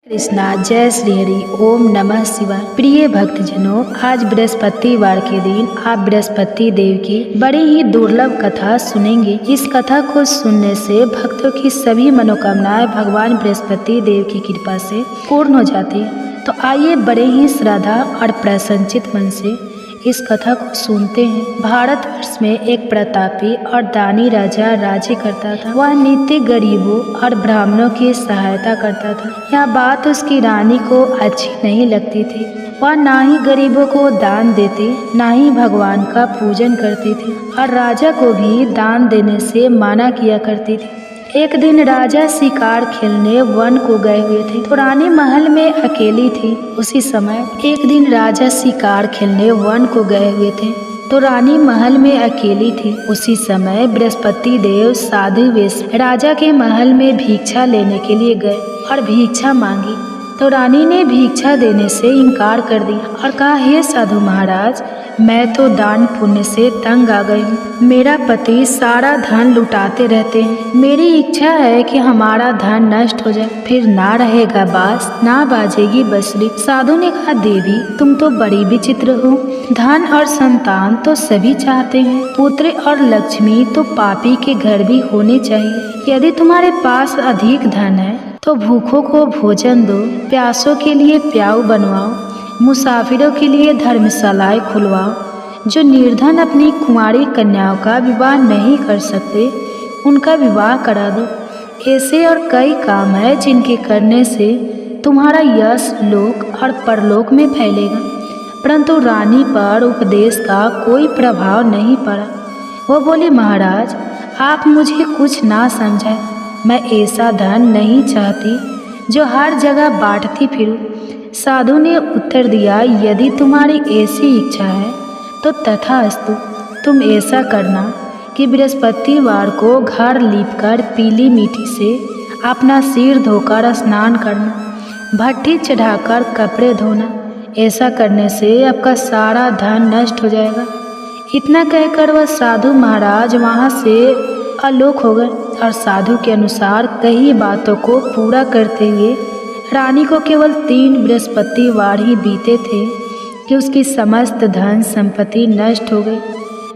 कृष्णा जय श्री हरि ओम नमः शिवाय। प्रिय भक्तजनों, आज बृहस्पतिवार के दिन आप बृहस्पति देव की बड़ी ही दुर्लभ कथा सुनेंगे। इस कथा को सुनने से भक्तों की सभी मनोकामनाएं भगवान बृहस्पति देव की कृपा से पूर्ण हो जाती है। तो आइए बड़े ही श्रद्धा और प्रसन्नचित मन से इस कथा को सुनते हैं। भारतवर्ष में एक प्रतापी और दानी राजा राज्य करता था। वह नित्य गरीबों और ब्राह्मणों की सहायता करता था। यह बात उसकी रानी को अच्छी नहीं लगती थी। वह ना ही गरीबों को दान देती, ना ही भगवान का पूजन करती थी और राजा को भी दान देने से मना किया करती थी। एक दिन राजा शिकार खेलने वन को गए हुए थे तो रानी महल में अकेली थी। उसी समय एक दिन राजा शिकार खेलने वन को गए हुए थे तो रानी महल में अकेली थी। उसी समय बृहस्पति देव साधु वेश राजा के महल में भिक्षा लेने के लिए गए और भिक्षा मांगी तो रानी ने भिक्षा देने से इनकार कर दिया और कहा, हे साधु महाराज, मैं तो दान पुण्य से तंग आ गई हूँ। मेरा पति सारा धन लुटाते रहते हैं। मेरी इच्छा है कि हमारा धन नष्ट हो जाए, फिर ना रहेगा बांस ना बाजेगी बंसुरी। साधु ने कहा, देवी तुम तो बड़ी विचित्र हो। धन और संतान तो सभी चाहते हैं, पुत्र और लक्ष्मी तो पापी के घर भी होने चाहिए। यदि तुम्हारे पास अधिक धन है तो भूखों को भोजन दो, प्यासों के लिए प्याऊ बनवाओ, मुसाफिरों के लिए धर्मशालाएं खुलवाओ। जो निर्धन अपनी कुंवारी कन्याओं का विवाह नहीं कर सकते उनका विवाह करा दो। ऐसे और कई काम है जिनके करने से तुम्हारा यश लोक और परलोक में फैलेगा। परंतु रानी पर उपदेश का कोई प्रभाव नहीं पड़ा। वो बोली, महाराज आप मुझे कुछ ना समझाए। मैं ऐसा धन नहीं चाहती जो हर जगह बांटती फिरूं। साधु ने उत्तर दिया, यदि तुम्हारी ऐसी इच्छा है तो तथास्तु। तुम ऐसा करना कि बृहस्पतिवार को घर लीपकर पीली मिट्टी से अपना सिर धोकर स्नान करना, भट्टी चढ़ाकर कपड़े धोना। ऐसा करने से आपका सारा धन नष्ट हो जाएगा। इतना कहकर वह साधु महाराज वहाँ से आलोक हो गए और साधु के अनुसार कई बातों को पूरा करते हुए रानी को केवल 3 बृहस्पतिवार ही बीते थे कि उसकी समस्त धन संपत्ति नष्ट हो गई।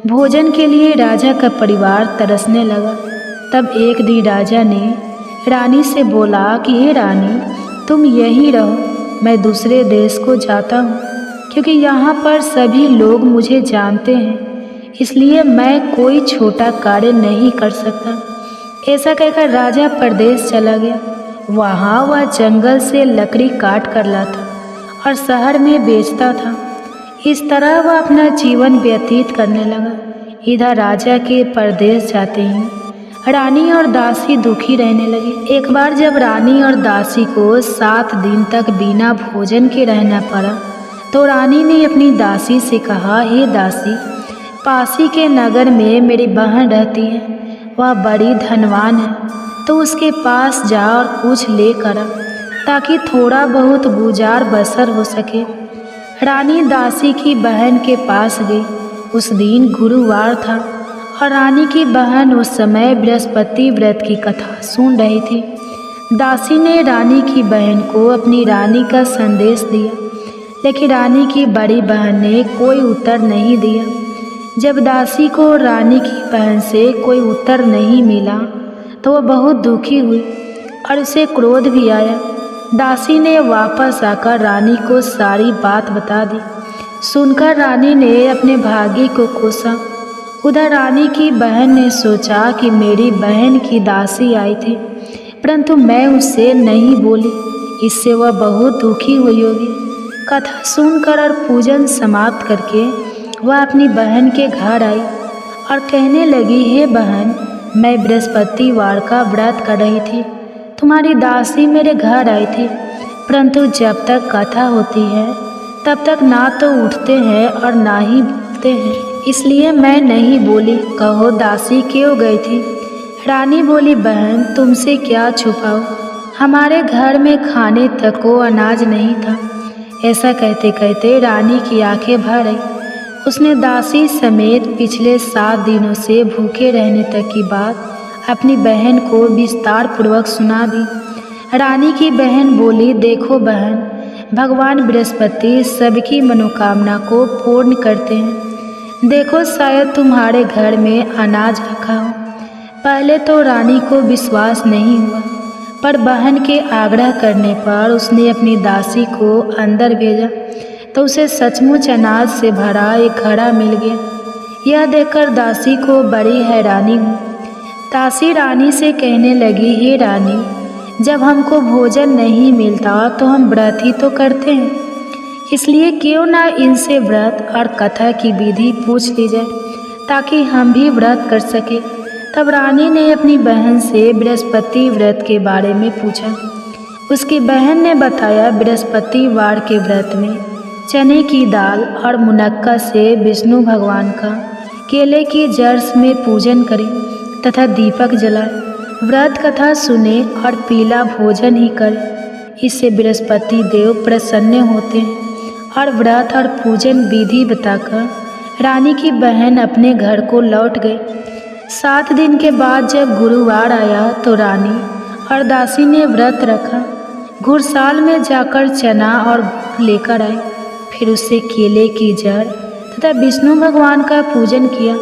भोजन के लिए राजा का परिवार तरसने लगा। तब एक दिन राजा ने रानी से बोला कि हे रानी, तुम यहीं रहो, मैं दूसरे देश को जाता हूँ, क्योंकि यहाँ पर सभी लोग मुझे जानते हैं, इसलिए मैं कोई छोटा कार्य नहीं कर सकता। ऐसा कहकर राजा परदेश चला गया। वहाँ वह जंगल से लकड़ी काट कर लाता और शहर में बेचता था। इस तरह वह अपना जीवन व्यतीत करने लगा। इधर राजा के परदेश जाते ही रानी और दासी दुखी रहने लगी। एक बार जब रानी और दासी को 7 दिन तक बिना भोजन के रहना पड़ा तो रानी ने अपनी दासी से कहा, हे दासी, पासी के नगर में मेरी बहन रहती है, वह बड़ी धनवान है, तो उसके पास जा और कुछ लेकर आ, ताकि थोड़ा बहुत गुजार बसर हो सके। रानी दासी की बहन के पास गई। उस दिन गुरुवार था और रानी की बहन उस समय बृहस्पति व्रत की कथा सुन रही थी। दासी ने रानी की बहन को अपनी रानी का संदेश दिया, लेकिन रानी की बड़ी बहन ने कोई उत्तर नहीं दिया। जब दासी को रानी की बहन से कोई उत्तर नहीं मिला तो वह बहुत दुखी हुई और उसे क्रोध भी आया। दासी ने वापस आकर रानी को सारी बात बता दी। सुनकर रानी ने अपने भाग्य को कोसा। उधर रानी की बहन ने सोचा कि मेरी बहन की दासी आई थी, परंतु मैं उससे नहीं बोली, इससे वह बहुत दुखी हुई होगी। कथा सुनकर और पूजन समाप्त करके वह अपनी बहन के घर आई और कहने लगी, हे बहन, मैं बृहस्पतिवार का व्रत कर रही थी, तुम्हारी दासी मेरे घर आई थी, परंतु जब तक कथा होती है तब तक ना तो उठते हैं और ना ही बोलते हैं, इसलिए मैं नहीं बोली। कहो दासी क्यों गई थी? रानी बोली, बहन तुमसे क्या छुपाओ, हमारे घर में खाने तक को अनाज नहीं था। ऐसा कहते कहते रानी की आंखें भर आई। उसने दासी समेत पिछले 7 दिनों से भूखे रहने तक की बात अपनी बहन को विस्तार पूर्वक सुना दी। रानी की बहन बोली, देखो बहन, भगवान बृहस्पति सबकी मनोकामना को पूर्ण करते हैं। देखो शायद तुम्हारे घर में अनाज रखा हो। पहले तो रानी को विश्वास नहीं हुआ, पर बहन के आग्रह करने पर उसने अपनी दासी को अंदर भेजा तो उसे सचमुच अनाज से भरा एक घड़ा मिल गया। यह देखकर दासी को बड़ी हैरानी हुई। दासी रानी से कहने लगी, हे रानी, जब हमको भोजन नहीं मिलता तो हम व्रत ही तो करते हैं, इसलिए क्यों ना इनसे व्रत और कथा की विधि पूछ ली जाए ताकि हम भी व्रत कर सके। तब रानी ने अपनी बहन से बृहस्पति व्रत के बारे में पूछा। उसकी बहन ने बताया, बृहस्पतिवार के व्रत में चने की दाल और मुनक्का से विष्णु भगवान का केले की जड़ में पूजन करें तथा दीपक जलाए, व्रत कथा सुने और पीला भोजन ही करें। इससे बृहस्पति देव प्रसन्न होते हैं। और व्रत और पूजन विधि बताकर रानी की बहन अपने घर को लौट गई। 7 दिन के बाद जब गुरुवार आया तो रानी और दासी ने व्रत रखा। घुड़साल में जाकर चना और गुड़ लेकर आए, फिर उससे केले की जड़ तथा विष्णु भगवान का पूजन किया।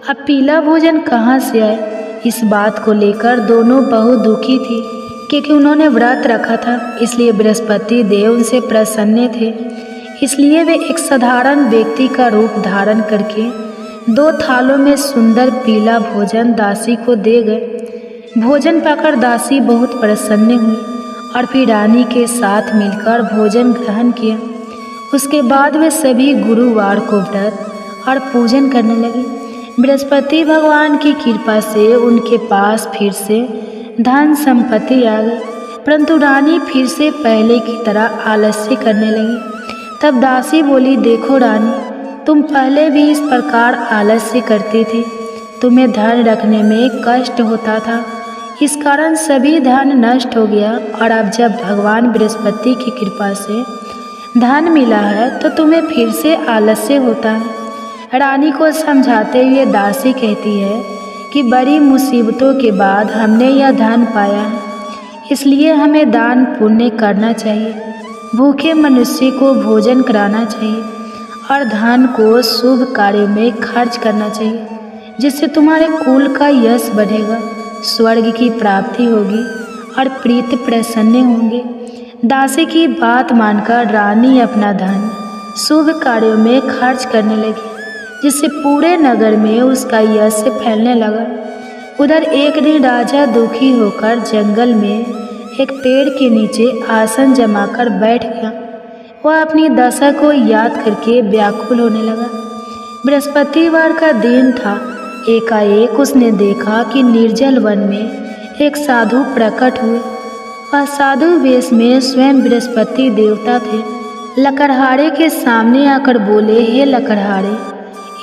अब पीला भोजन कहाँ से आए, इस बात को लेकर दोनों बहुत दुखी थी, क्योंकि उन्होंने व्रत रखा था, इसलिए बृहस्पति देव उनसे प्रसन्न थे। इसलिए वे एक साधारण व्यक्ति का रूप धारण करके 2 थालों में सुंदर पीला भोजन दासी को दे गए। भोजन पाकर दासी बहुत प्रसन्न हुई और फिर रानी के साथ मिलकर भोजन ग्रहण किया। उसके बाद वे सभी गुरुवार को व्रत और पूजन करने लगे। बृहस्पति भगवान की कृपा से उनके पास फिर से धन संपत्ति आ गई, परंतु रानी फिर से पहले की तरह आलस्य करने लगी। तब दासी बोली, देखो रानी, तुम पहले भी इस प्रकार आलस्य करती थी। तुम्हें धन रखने में कष्ट होता था, इस कारण सभी धन नष्ट हो गया, और अब जब भगवान बृहस्पति की कृपा से धन मिला है तो तुम्हें फिर से आलस्य होता है। रानी को समझाते हुए दासी कहती है कि बड़ी मुसीबतों के बाद हमने यह धन पाया है, इसलिए हमें दान पुण्य करना चाहिए, भूखे मनुष्य को भोजन कराना चाहिए और धन को शुभ कार्यों में खर्च करना चाहिए, जिससे तुम्हारे कुल का यश बढ़ेगा, स्वर्ग की प्राप्ति होगी और प्रीत प्रसन्न होंगे। दासी की बात मानकर रानी अपना धन शुभ कार्यों में खर्च करने लगी, जिससे पूरे नगर में उसका यश फैलने लगा। उधर एक दिन राजा दुखी होकर जंगल में एक पेड़ के नीचे आसन जमाकर बैठ गया। वह अपनी दशा को याद करके व्याकुल होने लगा। बृहस्पतिवार का दिन था। एकाएक उसने देखा कि निर्जल वन में एक साधु प्रकट हुए। वह साधु वेश में स्वयं बृहस्पति देवता थे। लकड़हारे के सामने आकर बोले, हे लकड़हारे,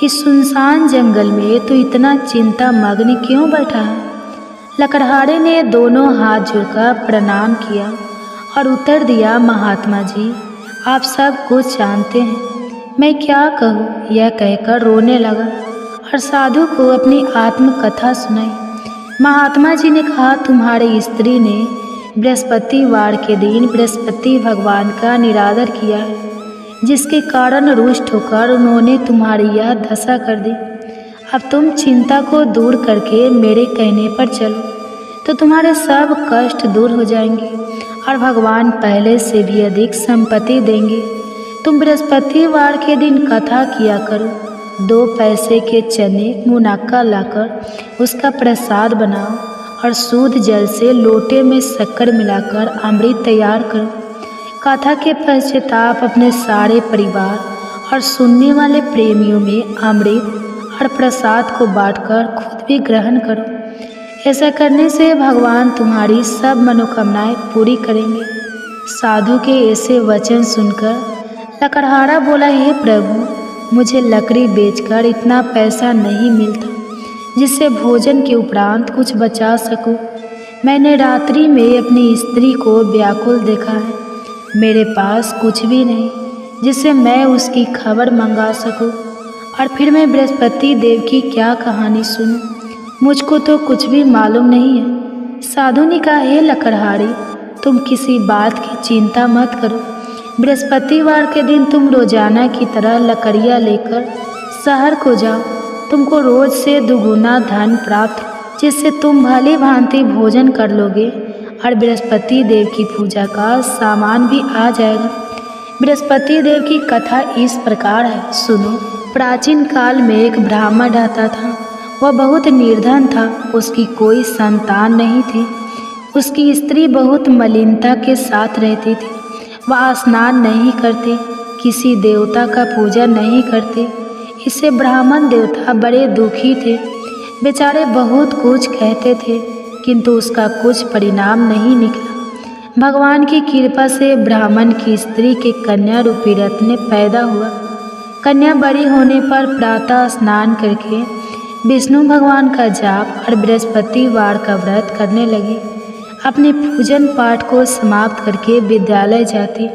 इस सुनसान जंगल में तो इतना चिंता मग्न क्यों बैठा है? लकड़हारे ने दोनों हाथ जोड़कर प्रणाम किया और उत्तर दिया, महात्मा जी, आप सब कुछ जानते हैं, मैं क्या कहूँ? यह कहकर रोने लगा और साधु को अपनी आत्मकथा सुनाई। महात्मा जी ने कहा, तुम्हारी स्त्री ने बृहस्पतिवार के दिन बृहस्पति भगवान का निरादर किया है, जिसके कारण रुष्ट होकर उन्होंने तुम्हारी यह दशा कर दी। अब तुम चिंता को दूर करके मेरे कहने पर चलो तो तुम्हारे सब कष्ट दूर हो जाएंगे और भगवान पहले से भी अधिक संपत्ति देंगे। तुम बृहस्पतिवार के दिन कथा किया करो। 2 पैसे के चने मुनक्का लाकर उसका प्रसाद बनाओ और शुद्ध जल से लोटे में शक्कर मिलाकर अमृत तैयार करो। कथा के पश्चाताप अपने सारे परिवार और सुनने वाले प्रेमियों में अमृत और प्रसाद को बांटकर खुद भी ग्रहण करो। ऐसा करने से भगवान तुम्हारी सब मनोकामनाएं पूरी करेंगे। साधु के ऐसे वचन सुनकर लकड़हारा बोला, हे प्रभु, मुझे लकड़ी बेचकर इतना पैसा नहीं मिलता जिससे भोजन के उपरांत कुछ बचा सकूं। मैंने रात्रि में अपनी स्त्री को व्याकुल देखा है। मेरे पास कुछ भी नहीं जिससे मैं उसकी खबर मंगा सकूं, और फिर मैं बृहस्पति देव की क्या कहानी सुनूं? मुझको तो कुछ भी मालूम नहीं है। साधु ने कहा, हे लकड़हारी, तुम किसी बात की चिंता मत करो। बृहस्पतिवार के दिन तुम रोजाना की तरह लकड़ियाँ लेकर शहर को जाओ। तुमको रोज से दुगुना धन प्राप्त, जिससे तुम भली भांति भोजन कर लोगे और बृहस्पति देव की पूजा का सामान भी आ जाएगा। बृहस्पति देव की कथा इस प्रकार है, सुनो। प्राचीन काल में एक ब्राह्मण रहता था। वह बहुत निर्धन था, उसकी कोई संतान नहीं थी। उसकी स्त्री बहुत मलिनता के साथ रहती थी। वह स्नान नहीं करते, किसी देवता का पूजा नहीं करते। इससे ब्राह्मण देवता बड़े दुखी थे। बेचारे बहुत कुछ कहते थे, किंतु उसका कुछ परिणाम नहीं निकला। भगवान की कृपा से ब्राह्मण की स्त्री के कन्या रूपी रत्न पैदा हुआ। कन्या बड़ी होने पर प्रातः स्नान करके विष्णु भगवान का जाप और बृहस्पतिवार का व्रत करने लगी। अपने पूजन पाठ को समाप्त करके विद्यालय जाती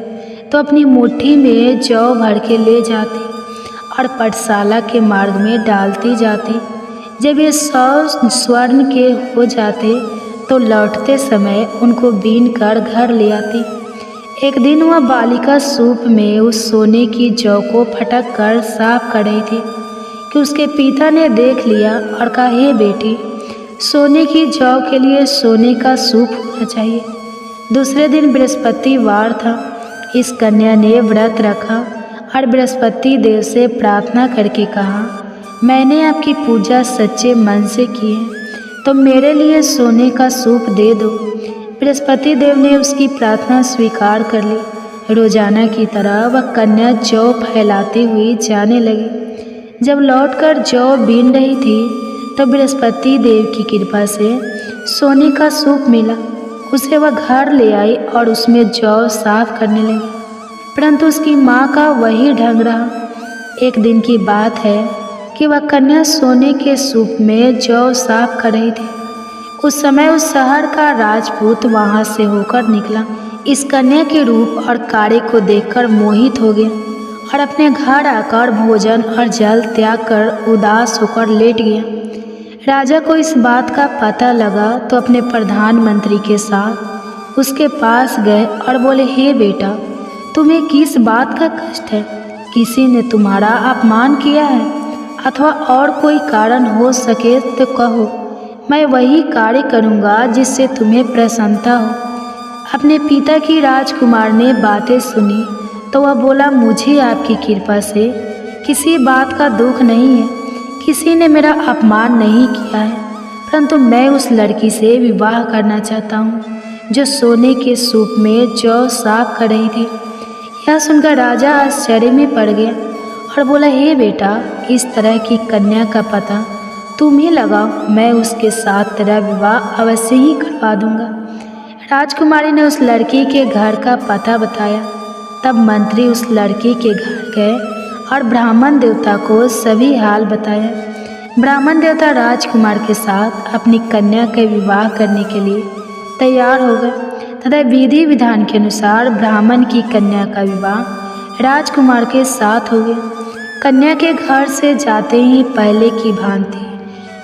तो अपनी मुट्ठी में जौ भर के ले जाती और पाठशाला के मार्ग में डालती जाती। जब ये 100 स्वर्ण के हो जाते तो लौटते समय उनको बीन कर घर ले आती। एक दिन वह बालिका सूप में उस सोने की जौ को फटक कर साफ कर रही थी कि उसके पिता ने देख लिया और कहा, हे बेटी, सोने की जौ के लिए सोने का सूप होना चाहिए। दूसरे दिन बृहस्पतिवार था। इस कन्या ने व्रत रखा और बृहस्पति देव से प्रार्थना करके कहा, मैंने आपकी पूजा सच्चे मन से की है, तो मेरे लिए सोने का सूप दे दो। बृहस्पति देव ने उसकी प्रार्थना स्वीकार कर ली। रोजाना की तरह वह कन्या जौ फैलाती हुई जाने लगी। जब लौटकर जौ बीन रही थी तो बृहस्पति देव की कृपा से सोने का सूप मिला। उसे वह घर ले आई और उसमें जौ साफ करने लगी, परंतु उसकी माँ का वही ढंग रहा। एक दिन की बात है कि वह कन्या सोने के सूप में जौ साफ कर रही थी। उस समय उस शहर का राजपूत वहां से होकर निकला। इस कन्या के रूप और कार्य को देखकर मोहित हो गया और अपने घर आकर भोजन और जल त्याग कर उदास होकर लेट गया। राजा को इस बात का पता लगा तो अपने प्रधानमंत्री के साथ उसके पास गए और बोले, हे बेटा, तुम्हें किस बात का कष्ट है? किसी ने तुम्हारा अपमान किया है अथवा और कोई कारण हो सके तो कहो, मैं वही कार्य करूँगा जिससे तुम्हें प्रसन्नता हो। अपने पिता की राजकुमार ने बातें सुनी तो वह बोला, मुझे आपकी कृपा से किसी बात का दुख नहीं है। किसी ने मेरा अपमान नहीं किया है, परंतु मैं उस लड़की से विवाह करना चाहता हूँ जो सोने के सूप में जौ साफ कर रही थी। यह सुनकर राजा आश्चर्य में पड़ गया और बोला, हे बेटा, इस तरह की कन्या का पता तुम ही लगाओ, मैं उसके साथ तेरा विवाह अवश्य ही करवा दूंगा। राजकुमारी ने उस लड़की के घर का पता बताया। तब मंत्री उस लड़की के घर गए और ब्राह्मण देवता को सभी हाल बताया। ब्राह्मण देवता राजकुमार के साथ अपनी कन्या के विवाह करने के लिए तैयार हो गए तथा विधि विधान के अनुसार ब्राह्मण की कन्या का विवाह राजकुमार के साथ हो गया। कन्या के घर से जाते ही पहले की भांति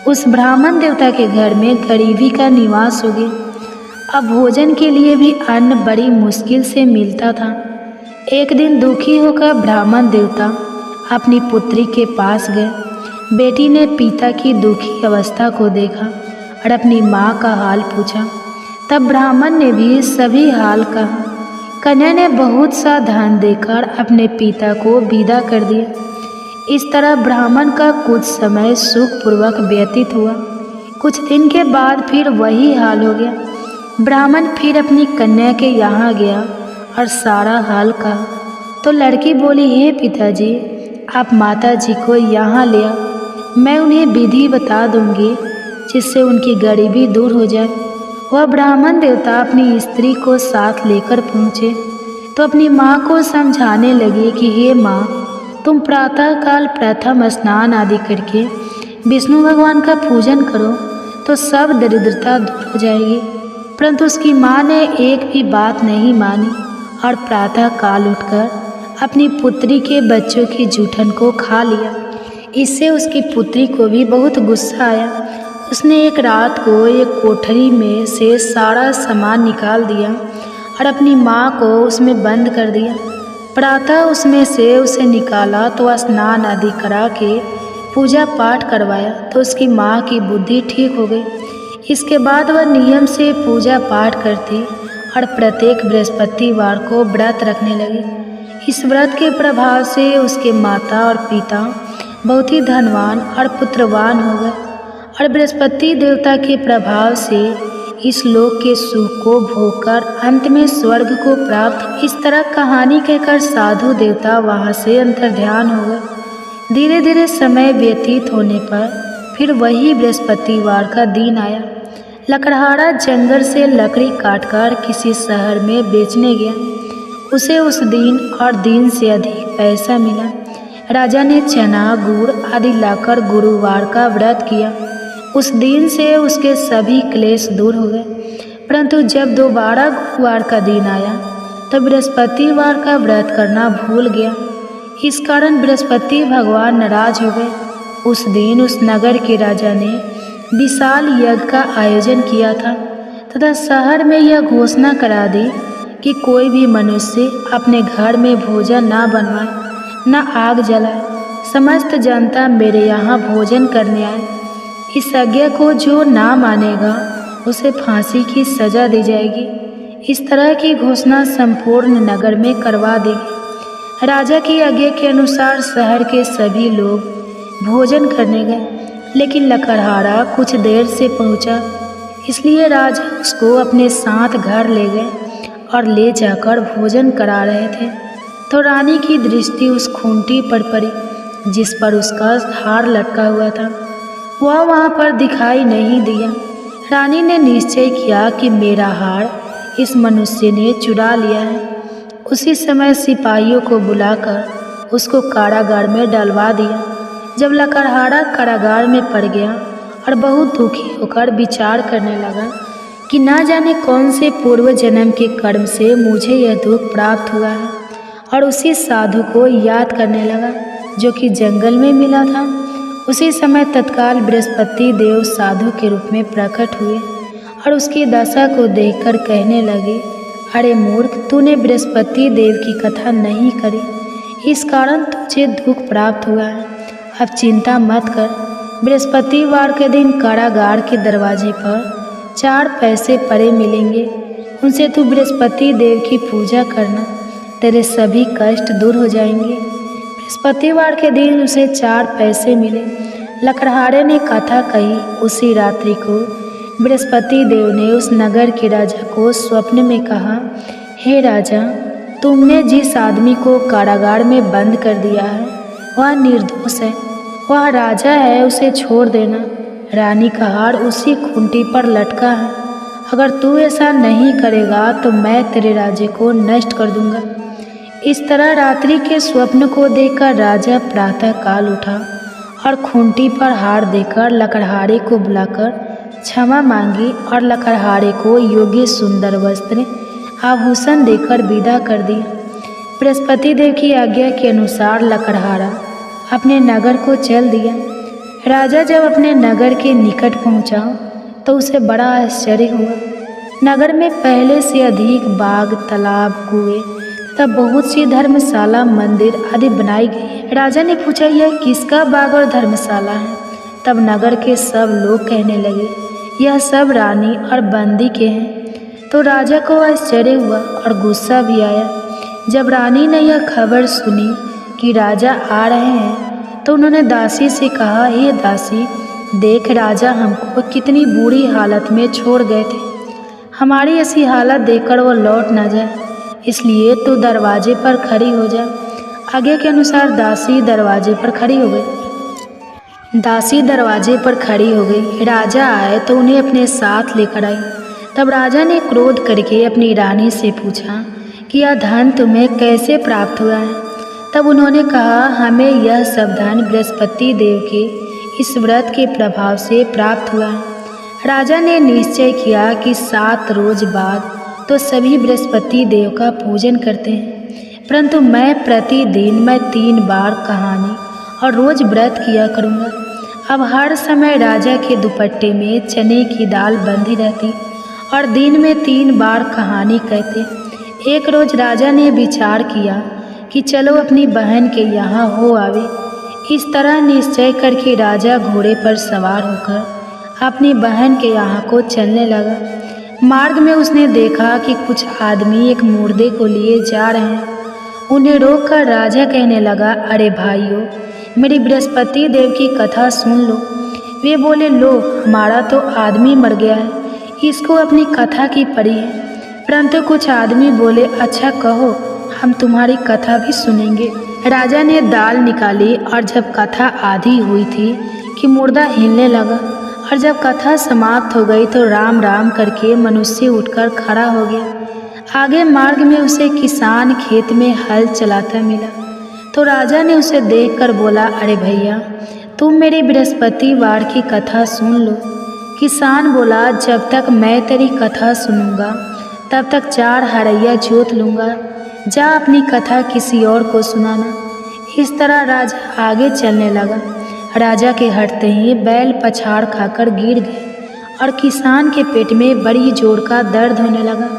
उस ब्राह्मण देवता के घर में गरीबी का निवास हो गया। अब भोजन के लिए भी अन्न बड़ी मुश्किल से मिलता था। एक दिन दुखी होकर ब्राह्मण देवता अपनी पुत्री के पास गए। बेटी ने पिता की दुखी अवस्था को देखा और अपनी माँ का हाल पूछा। तब ब्राह्मण ने भी सभी हाल कहा। कन्या ने बहुत सा धन देकर अपने पिता को विदा कर दिया। इस तरह ब्राह्मण का कुछ समय सुखपूर्वक व्यतीत हुआ। कुछ दिन के बाद फिर वही हाल हो गया। ब्राह्मण फिर अपनी कन्या के यहाँ गया और सारा हाल कहा तो लड़की बोली, हे पिताजी, आप माताजी को यहाँ ले आओ, मैं उन्हें विधि बता दूंगी जिससे उनकी गरीबी दूर हो जाए। वह ब्राह्मण देवता अपनी स्त्री को साथ लेकर पहुँचे तो अपनी माँ को समझाने लगे कि हे माँ, तुम प्रातःकाल प्रथम स्नान आदि करके विष्णु भगवान का पूजन करो तो सब दरिद्रता दूर हो जाएगी। परंतु उसकी माँ ने एक भी बात नहीं मानी और प्रातःकाल उठकर अपनी पुत्री के बच्चों की जूठन को खा लिया। इससे उसकी पुत्री को भी बहुत गुस्सा आया। उसने एक रात को एक कोठरी में से सारा सामान निकाल दिया और अपनी माँ को उसमें बंद कर दिया। प्रातः उसमें से उसे निकाला तो स्नान आदि करा के पूजा पाठ करवाया तो उसकी माँ की बुद्धि ठीक हो गई। इसके बाद वह नियम से पूजा पाठ करती और प्रत्येक बृहस्पतिवार को व्रत रखने लगी। इस व्रत के प्रभाव से उसके माता और पिता बहुत ही धनवान और पुत्रवान हो गए और बृहस्पति देवता के प्रभाव से इस लोक के सुख को भोगकर अंत में स्वर्ग को प्राप्त। इस तरह कहानी कहकर साधु देवता वहाँ से अंतर्ध्यान हो गए। धीरे धीरे समय व्यतीत होने पर फिर वही बृहस्पतिवार का दिन आया। लकड़हारा जंगल से लकड़ी काटकर किसी शहर में बेचने गया। उसे उस दिन और दिन से अधिक पैसा मिला। राजा ने चना गुड़ आदि लाकर गुरुवार का व्रत किया। उस दिन से उसके सभी क्लेश दूर हो गए। परंतु जब दोबारा गुरुवार का दिन आया तो बृहस्पतिवार का व्रत करना भूल गया। इस कारण बृहस्पति भगवान नाराज हो गए। उस दिन उस नगर के राजा ने विशाल यज्ञ का आयोजन किया था तथा शहर में यह घोषणा करा दी कि कोई भी मनुष्य अपने घर में भोजन ना बनवाए, न आग जलाए। समस्त जनता मेरे यहाँ भोजन करने आए। इस आज्ञा को जो ना मानेगा उसे फांसी की सजा दी जाएगी। इस तरह की घोषणा संपूर्ण नगर में करवा देगी। राजा की आज्ञा के अनुसार शहर के सभी लोग भोजन करने गए, लेकिन लकड़हारा कुछ देर से पहुंचा, इसलिए राजा उसको अपने साथ घर ले गए और ले जाकर भोजन करा रहे थे तो रानी की दृष्टि उस खूंटी पर पड़ी जिस पर उसका हार लटका हुआ था। वह वहाँ पर दिखाई नहीं दिया। रानी ने निश्चय किया कि मेरा हार इस मनुष्य ने चुरा लिया है। उसी समय सिपाहियों को बुलाकर उसको कारागार में डलवा दिया। जब लकड़हारा कारागार में पड़ गया और बहुत दुखी होकर विचार करने लगा कि ना जाने कौन से पूर्व जन्म के कर्म से मुझे यह दुख प्राप्त हुआ है, और उसी साधु को याद करने लगा जो कि जंगल में मिला था। उसी समय तत्काल बृहस्पति देव साधु के रूप में प्रकट हुए और उसकी दशा को देखकर कहने लगे, अरे मूर्ख, तूने बृहस्पति देव की कथा नहीं करी, इस कारण तुझे दुख प्राप्त हुआ है। अब चिंता मत कर। बृहस्पतिवार के दिन कारागार के दरवाजे पर 4 पैसे पड़े मिलेंगे, उनसे तू बृहस्पति देव की पूजा करना, तेरे सभी कष्ट दूर हो जाएंगे। बृहस्पतिवार के दिन उसे 4 पैसे मिले। लकड़हारे ने कथा कही। उसी रात्रि को बृहस्पति देव ने उस नगर के राजा को स्वप्न में कहा, हे राजा, तुमने जिस आदमी को कारागार में बंद कर दिया है वह निर्दोष है, वह राजा है, उसे छोड़ देना। रानी का हार उसी खूंटी पर लटका है। अगर तू ऐसा नहीं करेगा तो मैं तेरे राज्य को नष्ट कर दूंगा। इस तरह रात्रि के स्वप्न को देखकर राजा प्रातः काल उठा और खूंटी पर हार देकर लकड़हारे को बुलाकर क्षमा मांगी और लकड़हारे को योग्य सुंदर वस्त्र आभूषण देकर विदा कर दिया। बृहस्पति देव की आज्ञा के अनुसार लकड़हारा अपने नगर को चल दिया। राजा जब अपने नगर के निकट पहुंचा तो उसे बड़ा आश्चर्य हुआ। नगर में पहले से अधिक बाग, तालाब, कुएं तथा बहुत सी धर्मशाला, मंदिर आदि बनाई गई। राजा ने पूछा, यह किसका बाग और धर्मशाला है? तब नगर के सब लोग कहने लगे, यह सब रानी और बंदी के हैं। तो राजा को आश्चर्य हुआ और गुस्सा भी आया। जब रानी ने यह खबर सुनी कि राजा आ रहे हैं तो उन्होंने दासी से कहा, हे दासी, देख राजा हमको कितनी बुरी हालत में छोड़ गए थे। हमारी ऐसी हालत देखकर वो लौट ना जाए, इसलिए तू दरवाजे पर खड़ी हो जा। आगे के अनुसार दासी दरवाजे पर खड़ी हो गई। दासी दरवाजे पर खड़ी हो गई। राजा आए तो उन्हें अपने साथ लेकर आई। तब राजा ने क्रोध करके अपनी रानी से पूछा कि यह धन तुम्हें कैसे प्राप्त हुआ है? तब उन्होंने कहा, हमें यह सब धन बृहस्पति देव के इस व्रत के प्रभाव से प्राप्त हुआ है। राजा ने निश्चय किया कि 7 रोज बाद तो सभी बृहस्पति देव का पूजन करते हैं, परंतु मैं प्रतिदिन 3 बार कहानी और रोज व्रत किया करूँगा। अब हर समय राजा के दुपट्टे में चने की दाल बंधी रहती और दिन में 3 बार कहानी कहते। एक रोज राजा ने विचार किया कि चलो अपनी बहन के यहाँ हो आवे। इस तरह निश्चय करके राजा घोड़े पर सवार होकर अपनी बहन के यहाँ को चलने लगा। मार्ग में उसने देखा कि कुछ आदमी एक मुर्दे को लिए जा रहे हैं। उन्हें रोककर राजा कहने लगा, अरे भाइयों, मेरी बृहस्पति देव की कथा सुन लो। वे बोले, लो, हमारा तो आदमी मर गया है, इसको अपनी कथा की पड़ी है। परंतु कुछ आदमी बोले, अच्छा कहो, हम तुम्हारी कथा भी सुनेंगे। राजा ने दाल निकाली और जब कथा आधी हुई थी कि मुर्दा हिलने लगा, और जब कथा समाप्त हो गई तो राम राम करके मनुष्य उठकर खड़ा हो गया। आगे मार्ग में उसे किसान खेत में हल चलाता मिला तो राजा ने उसे देखकर बोला, अरे भैया, तुम मेरी बृहस्पतिवार की कथा सुन लो। किसान बोला, जब तक मैं तेरी कथा सुनूंगा तब तक 4 हरैया जोत लूँगा, जा अपनी कथा किसी और को सुनाना। इस तरह राजा आगे चलने लगा। राजा के हटते ही बैल पछाड़ खाकर गिर गए और किसान के पेट में बड़ी जोर का दर्द होने लगा।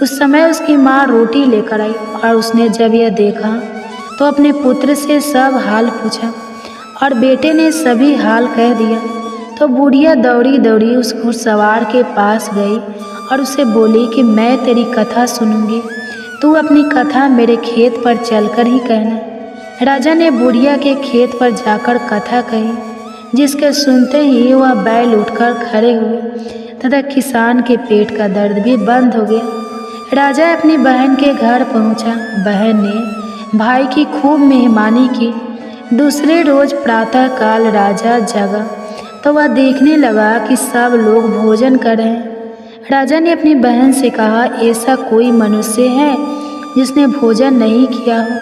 उस समय उसकी माँ रोटी लेकर आई और उसने जब यह देखा तो अपने पुत्र से सब हाल पूछा और बेटे ने सभी हाल कह दिया। तो बुढ़िया दौड़ी दौड़ी उस घुड़सवार के पास गई और उसे बोली कि मैं तेरी कथा सुनूंगी, तू अपनी कथा मेरे खेत पर चलकर ही कहना। राजा ने बुढ़िया के खेत पर जाकर कथा कही, जिसके सुनते ही वह बैल उठकर खड़े हुए तथा किसान के पेट का दर्द भी बंद हो गया। राजा अपनी बहन के घर पहुंचा। बहन ने भाई की खूब मेहमानी की। दूसरे रोज प्रातःकाल राजा जगा तो वह देखने लगा कि सब लोग भोजन कर रहे हैं। राजा ने अपनी बहन से कहा, ऐसा कोई मनुष्य है जिसने भोजन नहीं किया हो?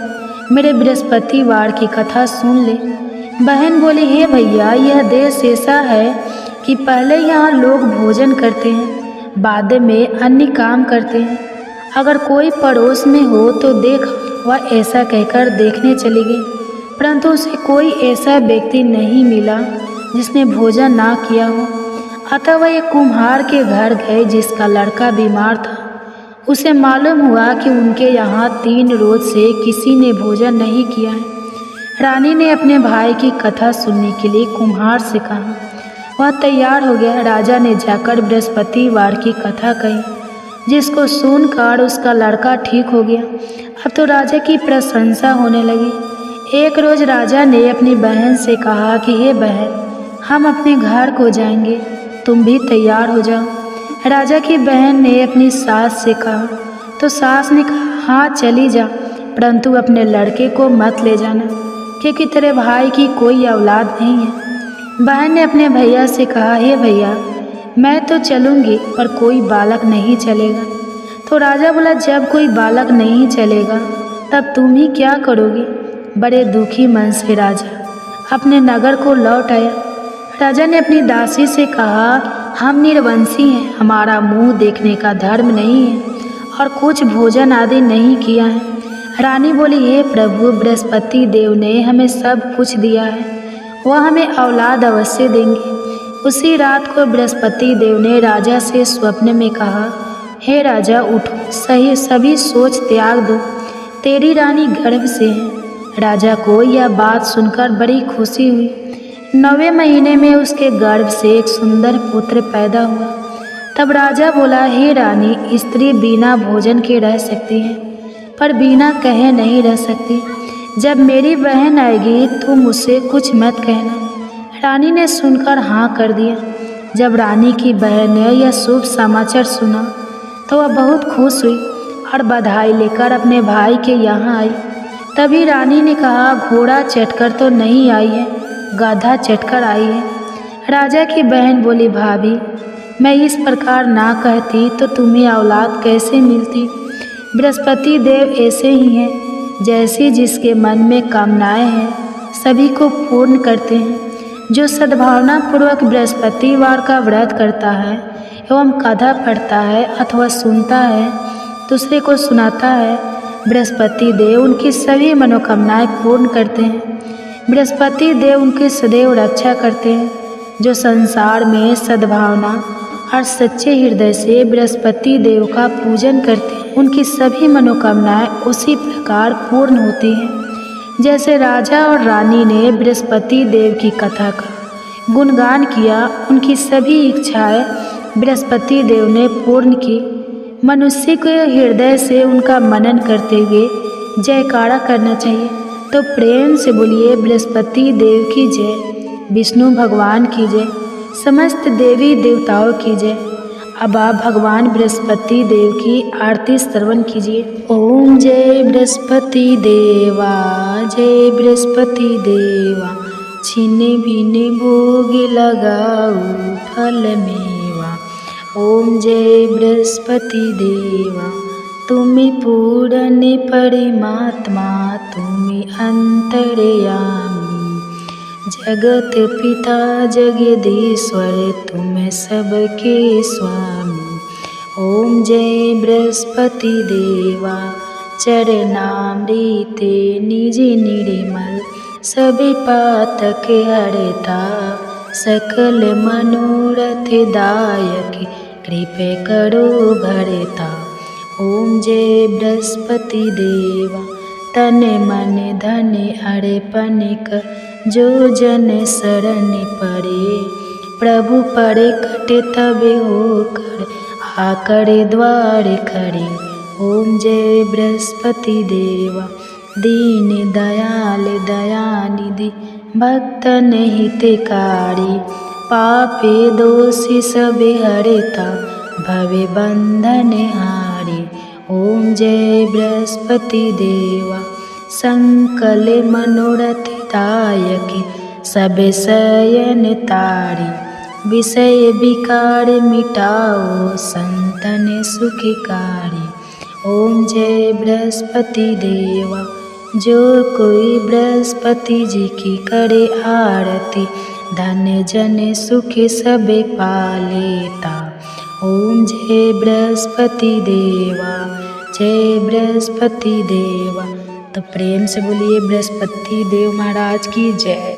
मेरे बृहस्पतिवार की कथा सुन ले। बहन बोली, हे भैया, यह देश ऐसा है कि पहले यहाँ लोग भोजन करते हैं, बाद में अन्य काम करते हैं। अगर कोई पड़ोस में हो तो देख। वह ऐसा कहकर देखने चली गई, परंतु उसे कोई ऐसा व्यक्ति नहीं मिला जिसने भोजन ना किया हो। अतः वह एक कुम्हार के घर गए जिसका लड़का बीमार था। उसे मालूम हुआ कि उनके यहाँ 3 रोज से किसी ने भोजन नहीं किया है। रानी ने अपने भाई की कथा सुनने के लिए कुम्हार से कहा। वह तैयार हो गया। राजा ने जाकर बृहस्पतिवार की कथा कही, जिसको सुनकर उसका लड़का ठीक हो गया। अब तो राजा की प्रशंसा होने लगी। एक रोज राजा ने अपनी बहन से कहा कि हे बहन, हम अपने घर को जाएंगे, तुम भी तैयार हो जाओ। राजा की बहन ने अपनी सास से कहा तो सास ने कहा, हाँ चली जा, परंतु अपने लड़के को मत ले जाना, क्योंकि तेरे भाई की कोई औलाद नहीं है। बहन ने अपने भैया से कहा, हे भैया, मैं तो चलूँगी पर कोई बालक नहीं चलेगा। तो राजा बोला, जब कोई बालक नहीं चलेगा तब तुम ही क्या करोगे? बड़े दुखी मन से राजा अपने नगर को लौट आया। राजा ने अपनी दासी से कहा, हम निर्वंशी हैं, हमारा मुंह देखने का धर्म नहीं है और कुछ भोजन आदि नहीं किया है। रानी बोली, हे प्रभु, बृहस्पति देव ने हमें सब कुछ दिया है, वह हमें औलाद अवश्य देंगे। उसी रात को बृहस्पति देव ने राजा से स्वप्न में कहा, हे राजा, उठो, सभी सोच त्याग दो, तेरी रानी गर्भ से है। राजा को यह बात सुनकर बड़ी खुशी हुई। 9वें महीने में उसके गर्भ से एक सुंदर पुत्र पैदा हुआ। तब राजा बोला, हे रानी, स्त्री बिना भोजन के रह सकती है, पर बिना कहे नहीं रह सकती। जब मेरी बहन आएगी तो मुझसे कुछ मत कहना। रानी ने सुनकर हाँ कर दिया। जब रानी की बहन ने यह शुभ समाचार सुना तो वह बहुत खुश हुई और बधाई लेकर अपने भाई के यहाँ आई। तभी रानी ने कहा, घोड़ा चढ़कर तो नहीं आई है, गधा चढ़कर आई है। राजा की बहन बोली, भाभी, मैं इस प्रकार ना कहती तो तुम्हें औलाद कैसे मिलती? बृहस्पति देव ऐसे ही हैं, जैसी जिसके मन में कामनाएं हैं सभी को पूर्ण करते हैं। जो सद्भावना पूर्वक बृहस्पतिवार का व्रत करता है एवं कथा पढ़ता है अथवा सुनता है, दूसरे को सुनाता है, बृहस्पति देव उनकी सभी मनोकामनाएं पूर्ण करते हैं। बृहस्पति देव उनकी सदैव रक्षा करते हैं। जो संसार में सद्भावना और सच्चे हृदय से बृहस्पति देव का पूजन करते हैं, उनकी सभी मनोकामनाएं उसी प्रकार पूर्ण होती हैं। जैसे राजा और रानी ने बृहस्पति देव की कथा का गुणगान किया, उनकी सभी इच्छाएं बृहस्पति देव ने पूर्ण की। मनुष्य के हृदय से उनका मनन करते हुए जयकारा करना चाहिए। तो प्रेम से बोलिए बृहस्पति देव की जय, विष्णु भगवान की जय, समस्त देवी देवताओं की जय। अब आप भगवान बृहस्पति देव की आरती श्रवण कीजिए। ओम जय बृहस्पति देवा, जय बृहस्पति देवा, छिने भिने भोग लगाऊ फल मेवा। ओम जय बृहस्पति देवा, तुम्हें पूर्ण परमात्मा, तुम्हें अंतर्यामी, जगत पिता जगदीश्वर, तुम सबके स्वामी। ओम जय बृहस्पति देवा, चरणामृते निज निर्मल, सभी पातक हरता, सकल मनोरथ दायक, कृपे करो भरता। ओम जय बृहस्पति देवा, तन मन धन अर्पण कर, जो जन शरण पड़े, प्रभु पड़े कटे तब होकर, आकर द्वार खड़े। ओम जय बृहस्पति देवा, दीन दयाल दयानिधि, भक्तन हितकारी, पापे दोषी सबे हरता, भवे बंधन हारी। ओम जय बृहस्पति देवा, संकल मनोरथ दायक, सब शयन तारी, विषय विकार मिटाओ, संतन सुखकारी। ओम जय बृहस्पति देवा, जो कोई बृहस्पति जी की करे आरती, धन जन सुख सबे पालेता। ओम जय बृहस्पति देवा, जय बृहस्पति देवा। तो प्रेम से बोलिए बृहस्पति देव महाराज की जय।